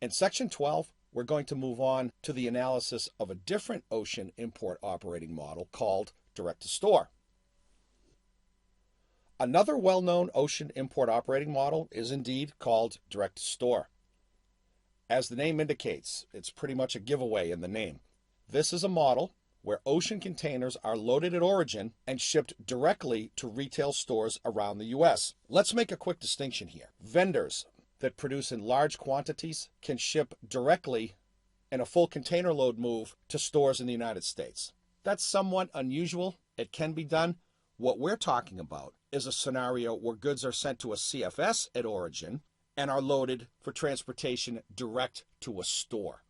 In Section 12, we're going to move on to the analysis of a different ocean import operating model called direct-to-store. Another well-known ocean import operating model is indeed called direct-to-store. As the name indicates, it's pretty much a giveaway in the name. This is a model where ocean containers are loaded at origin and shipped directly to retail stores around the U.S. Let's make a quick distinction here. Vendors that produce in large quantities can ship directly in a full container load move to stores in the United States. That's somewhat unusual. It can be done. What we're talking about is a scenario where goods are sent to a CFS at origin and are loaded for transportation direct to a store.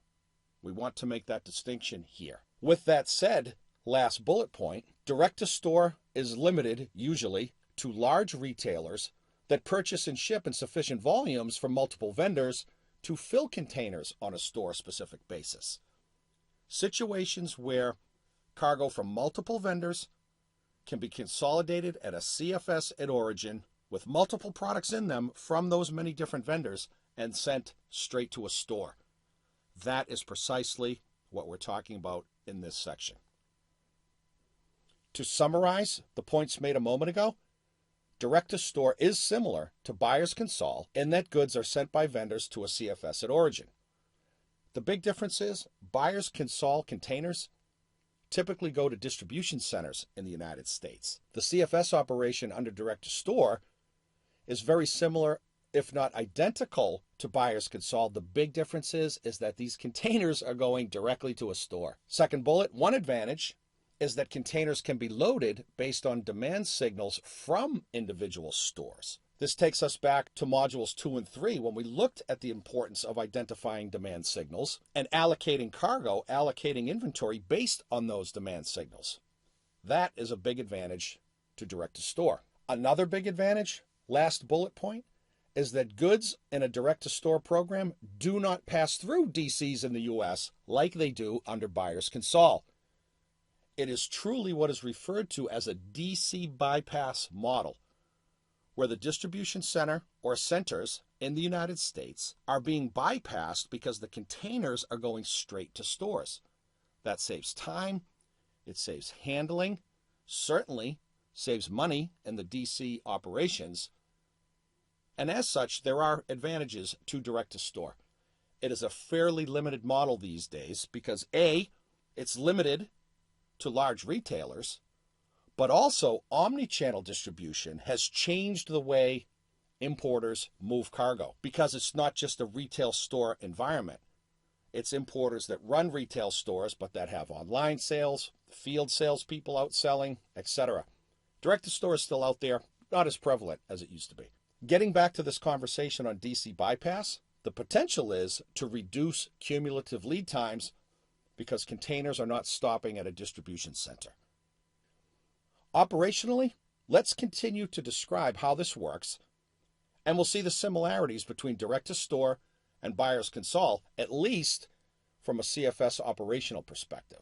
We want to make that distinction here. With that said, last bullet point, direct-to-store is limited, usually, to large retailers that purchase and ship in sufficient volumes from multiple vendors to fill containers on a store-specific basis. Situations where cargo from multiple vendors can be consolidated at a CFS at origin with multiple products in them from those many different vendors and sent straight to a store. That is precisely what we're talking about in this section. To summarize the points made a moment ago, direct-to-store is similar to buyer's consol in that goods are sent by vendors to a CFS at origin. The big difference is buyer's consol containers typically go to distribution centers in the United States. The CFS operation under direct-to-store is very similar, if not identical, to buyer's consol. The big difference is that these containers are going directly to a store. Second bullet, one advantage is that containers can be loaded based on demand signals from individual stores. This takes us back to modules 2 and 3 when we looked at the importance of identifying demand signals and allocating cargo, allocating inventory based on those demand signals. That is a big advantage to direct-to-store. Another big advantage, last bullet point, is that goods in a direct-to-store program do not pass through DCs in the U.S. like they do under buyer's consol. It is truly what is referred to as a DC bypass model, where the distribution center or centers in the United States are being bypassed because the containers are going straight to stores. That saves time, it saves handling, certainly saves money in the DC operations, and as such, there are advantages to direct-to-store. It is a fairly limited model these days because A, it's limited to large retailers, but also omni-channel distribution has changed the way importers move cargo because it's not just a retail store environment. It's importers that run retail stores but that have online sales, field salespeople out selling, etc. Direct-to-store is still out there, not as prevalent as it used to be. Getting back to this conversation on DC bypass, the potential is to reduce cumulative lead times because containers are not stopping at a distribution center. Operationally, let's continue to describe how this works, and we'll see the similarities between direct-to-store and buyer's consol, at least from a CFS operational perspective.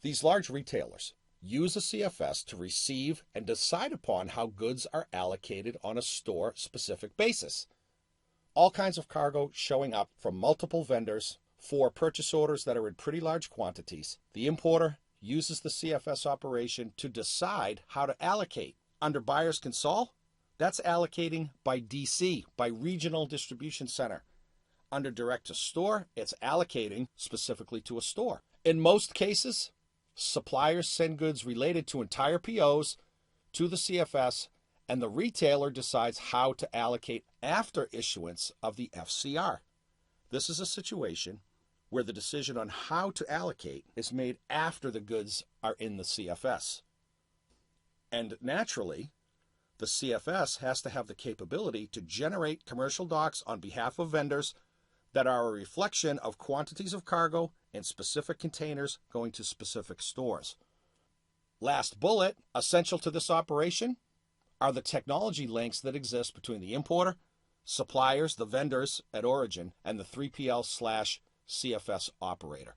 These large retailers use a CFS to receive and decide upon how goods are allocated on a store-specific basis. All kinds of cargo showing up from multiple vendors for purchase orders that are in pretty large quantities. The importer uses the CFS operation to decide how to allocate. Under buyer's consol, that's allocating by DC, by regional distribution center. Under direct-to-store, it's allocating specifically to a store. In most cases, suppliers send goods related to entire POs to the CFS, and the retailer decides how to allocate after issuance of the FCR. This is a situation where the decision on how to allocate is made after the goods are in the CFS. And naturally, the CFS has to have the capability to generate commercial docs on behalf of vendors that are a reflection of quantities of cargo in specific containers going to specific stores. Last bullet, essential to this operation are the technology links that exist between the importer, suppliers, the vendors at origin, and the 3PL/CFS operator.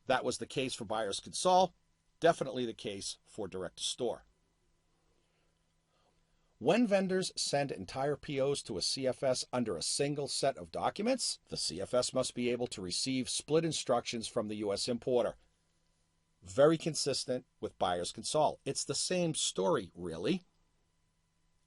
That was the case for buyer's consol, definitely the case for direct-to-store. When vendors send entire POs to a CFS under a single set of documents, the CFS must be able to receive split instructions from the U.S. importer. Very consistent with buyer's consol. It's the same story, really.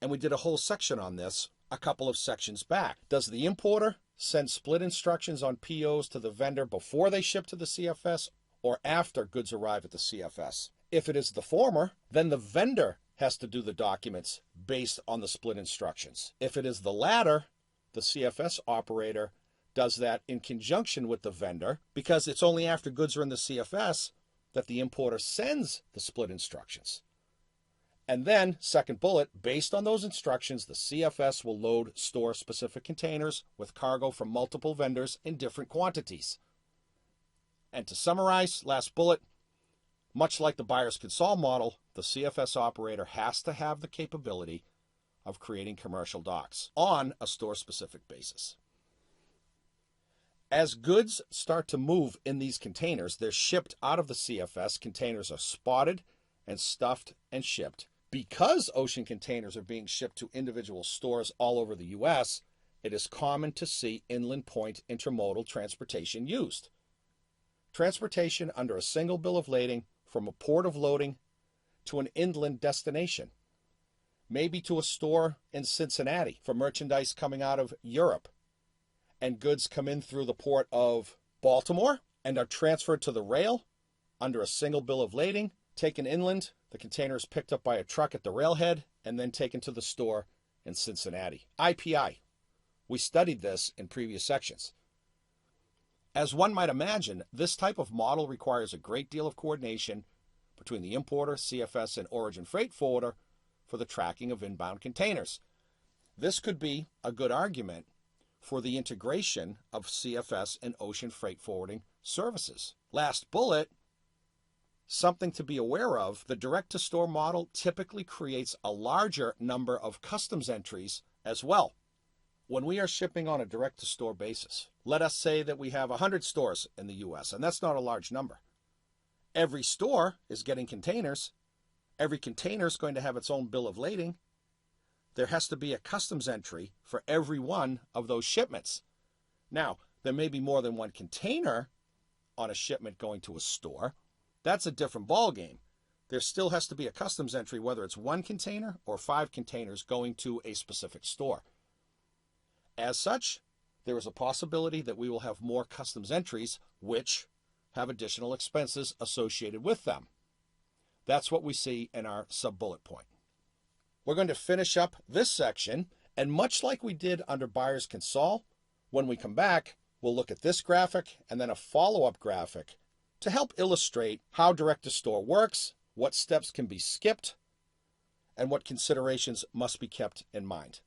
And we did a whole section on this a couple of sections back. Does the importer send split instructions on POs to the vendor before they ship to the CFS or after goods arrive at the CFS? If it is the former, then the vendor has to do the documents based on the split instructions. If it is the latter, the CFS operator does that in conjunction with the vendor, because it's only after goods are in the CFS that the importer sends the split instructions. And then, second bullet, based on those instructions, the CFS will load store-specific containers with cargo from multiple vendors in different quantities. And to summarize, last bullet, much like the buyer's consol model, the CFS operator has to have the capability of creating commercial docs on a store-specific basis. As goods start to move in these containers, they're shipped out of the CFS. Containers are spotted and stuffed and shipped. Because ocean containers are being shipped to individual stores all over the U.S., it is common to see inland point intermodal transportation used. Transportation under a single bill of lading from a port of loading to an inland destination, maybe to a store in Cincinnati for merchandise coming out of Europe, and goods come in through the port of Baltimore and are transferred to the rail under a single bill of lading, taken inland. The container is picked up by a truck at the railhead and then taken to the store in Cincinnati. IPI. We studied this in previous sections. As one might imagine, this type of model requires a great deal of coordination between the importer, CFS, and origin freight forwarder for the tracking of inbound containers. This could be a good argument for the integration of CFS and ocean freight forwarding services. Last bullet, something to be aware of, the direct-to-store model typically creates a larger number of customs entries as well. When we are shipping on a direct-to-store basis, let us say that we have 100 stores in the U.S., and that's not a large number. Every store is getting containers. Every container is going to have its own bill of lading. There has to be a customs entry for every one of those shipments. Now, there may be more than one container on a shipment going to a store. That's a different ballgame. There still has to be a customs entry, whether it's one container or 5 containers going to a specific store. As such, there is a possibility that we will have more customs entries which have additional expenses associated with them. That's what we see in our sub-bullet point. We're going to finish up this section, and much like we did under buyer's consol, when we come back, we'll look at this graphic and then a follow-up graphic to help illustrate how direct-to-store works, what steps can be skipped, and what considerations must be kept in mind.